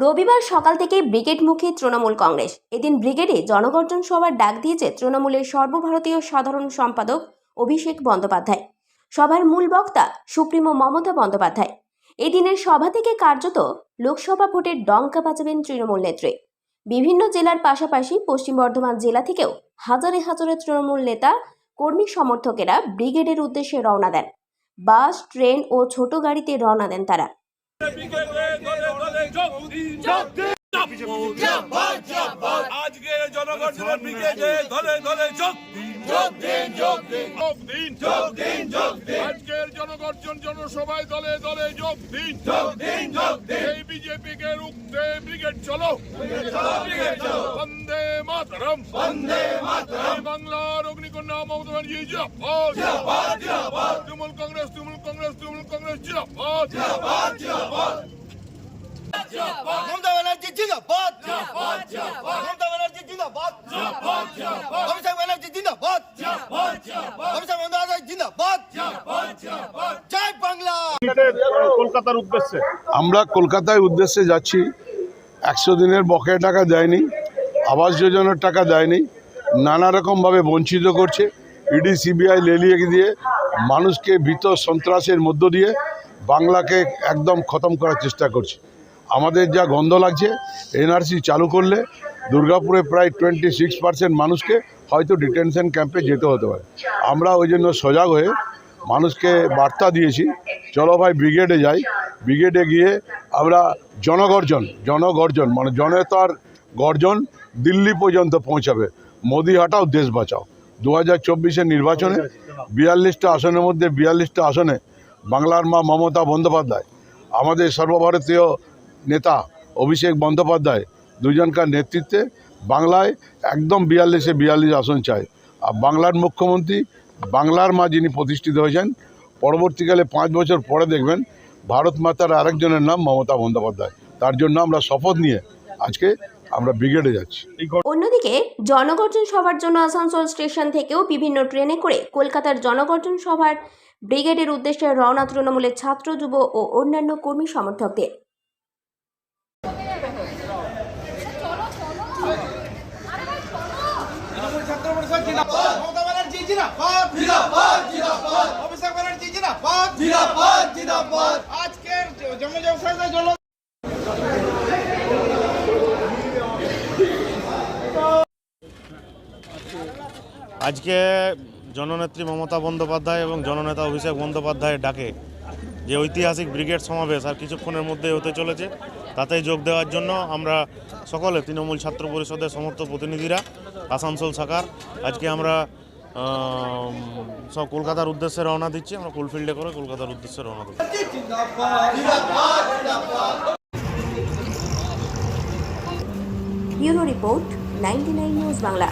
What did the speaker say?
রবিবার সকাল থেকেই ব্রিগেডমুখী তৃণমূল কংগ্রেস। এদিন ব্রিগেডে জনগর্জন সভার ডাক দিয়েছে তৃণমূলের সর্বভারতীয় সাধারণ সম্পাদক অভিষেক বন্দ্যোপাধ্যায়। সভার মূল বক্তা সুপ্রিমো মমতা বন্দ্যোপাধ্যায়। এদিনের সভা থেকে কার্যত লোকসভা ভোটের ডঙ্কা বাজাবেন তৃণমূল নেত্রী। বিভিন্ন জেলার পাশাপাশি পশ্চিম বর্ধমান জেলা থেকেও হাজারে হাজারে তৃণমূল নেতা কর্মী সমর্থকেরা ব্রিগেডের উদ্দেশ্যে রওনা দেন। বাস, ট্রেন ও ছোট গাড়িতে রওনা দেন তারা। আজকে জনগণের ব্রিগেডে দলে দলে যোগ দিন। আজকের জনগর্জন জনসভায় দলে দলে যোগ দিন। এই বিজেপিকে রুখতে ব্রিগেড চলো, বন্দে মাতরম। বাংলার অগ্নিকন্যা মমতা ব্যানার্জি জিন্দাবাদ। তৃণমূল কংগ্রেস জিন্দাবাদ। মমতা ব্যানার্জি জিন্দাবাদ। মমতা ব্যানার্জি জিন্দাবাদ। অভিষেক ব্যানার্জি জিন্দাবাদ। অভিষেক বন্দ্যোপাধ্যায় জিন্দাবাদ। জয় বাংলা। কলকাতার উদ্দেশ্যে আমরা কলকাতায় উদ্দেশ্যে যাচ্ছি। 100 দিনের বকেয়া টাকা দেয়নি, আবাস যোজনার টাকা দেয়নি, নানা রকমভাবে বঞ্চিত করছে। ইডি সিবিআই লেলিয়ে দিয়ে মানুষকে ভীত সন্ত্রাসের মধ্য দিয়ে বাংলাকে একদম খতম করার চেষ্টা করছে। আমাদের যা গন্ধ লাগছে, এনআরসি চালু করলে দুর্গাপুরে প্রায় 26% মানুষকে হয়তো ডিটেনশন ক্যাম্পে যেতে হতে পারে। আমরা ওই জন্য সজাগ হয়ে মানুষকে বার্তা দিয়েছি, চলো ভাই ব্রিগেডে যাই। ব্রিগেডে গিয়ে আমরা জনগর্জন মানে জনতার গর্জন দিল্লি পর্যন্ত পৌঁছাবে। মোদি হাটাও দেশ বাঁচাও। 2024-এর নির্বাচনে 42টা আসনের মধ্যে 42টা আসনে বাংলার মা মমতা বন্দ্যোপাধ্যায়, আমাদের সর্বভারতীয় নেতা অভিষেক বন্দ্যোপাধ্যায় দুজনকার নেতৃত্বে বাংলায় একদম 42-এ 42 আসন চায়। আর বাংলার মুখ্যমন্ত্রী, বাংলার মা যিনি প্রতিষ্ঠিত হয়েছেন, পরবর্তীকালে 5 বছর পরে দেখবেন ভারত মাতার আরেকজনের নাম মমতা বন্দ্যোপাধ্যায়। তার জন্য আমরা শপথ নিয়ে আজকে আমরা ব্রিগেডে যাচ্ছি। অন্যদিকে জনগর্জন সভার জন্য আসানসোল স্টেশন থেকেও বিভিন্ন ট্রেনে করে কলকাতার জনগর্জন সভার ব্রিগেডের উদ্দেশ্যে রওনা তৃণমূলের ছাত্র, যুব ও অন্যান্য কর্মী সমর্থকদের। মমতা ব্যানার্জি জিন্দাবাদ। অভিষেক ব্যানার্জি জিন্দাবাদ। আজকের জনসভায় জল আজকে জননেত্রী মমতা বন্দ্যোপাধ্যায় এবং জননেতা অভিষেক বন্দ্যোপাধ্যায়ের ডাকে যে ঐতিহাসিক ব্রিগেড সমাবেশ আর কিছুক্ষণের মধ্যে হতে চলেছে, তাতে যোগ দেওয়ার জন্য আমরা সকলে তৃণমূল ছাত্র পরিষদের সমস্ত প্রতিনিধিরা আসানসোল শাখার আজকে আমরা সব কলকাতার উদ্দেশ্যে রওনা দিচ্ছি। আমরা কোলফিল্ডে করে কলকাতার উদ্দেশ্যে রওনা দিচ্ছি। Bureau report, 99 news Bangla.